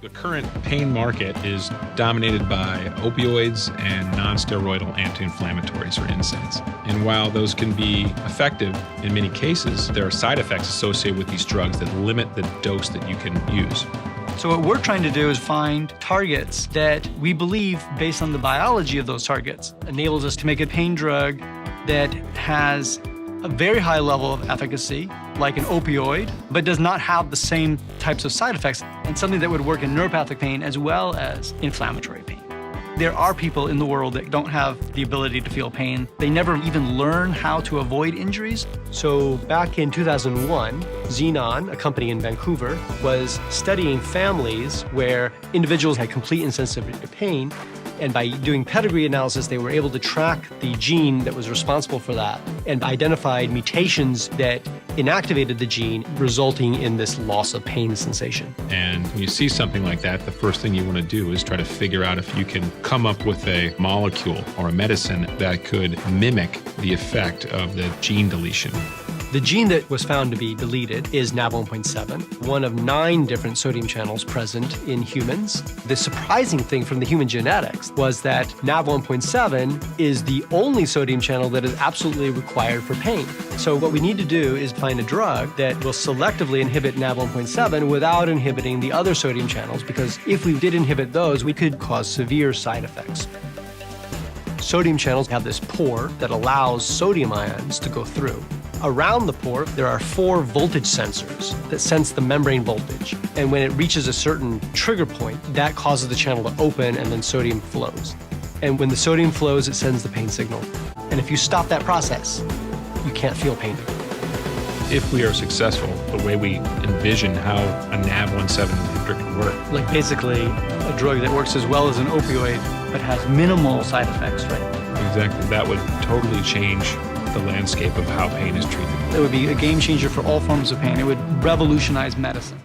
The current pain market is dominated by opioids and non-steroidal anti-inflammatories or NSAIDs. And while those can be effective in many cases, there are side effects associated with these drugs that limit the dose that you can use. So what we're trying to do is find targets that we believe, based on the biology of those targets, enables us to make a pain drug that has a very high level of efficacy, like an opioid, but does not have the same types of side effects, and something that would work in neuropathic pain as well as inflammatory pain. There are people in the world that don't have the ability to feel pain. They never even learn how to avoid injuries. So back in 2001, Xenon, a company in Vancouver, was studying families where individuals had complete insensitivity to pain. And by doing pedigree analysis, they were able to track the gene that was responsible for that and identified mutations that inactivated the gene, resulting in this loss of pain sensation. And when you see something like that, the first thing you want to do is try to figure out if you can come up with a molecule or a medicine that could mimic the effect of the gene deletion. The gene that was found to be deleted is Nav1.7, one of 9 different sodium channels present in humans. The surprising thing from the human genetics was that Nav1.7 is the only sodium channel that is absolutely required for pain. So what we need to do is find a drug that will selectively inhibit Nav1.7 without inhibiting the other sodium channels, because if we did inhibit those, we could cause severe side effects. Sodium channels have this pore that allows sodium ions to go through. Around the pore, there are 4 voltage sensors that sense the membrane voltage. And when it reaches a certain trigger point, that causes the channel to open and then sodium flows. And when the sodium flows, it sends the pain signal. And if you stop that process, you can't feel pain. If we are successful, the way we envision how a Nav1.7 inhibitor can work. Like basically a drug that works as well as an opioid, but has minimal side effects, right? Exactly. That would totally change the landscape of how pain is treated. It would be a game changer for all forms of pain. It would revolutionize medicine.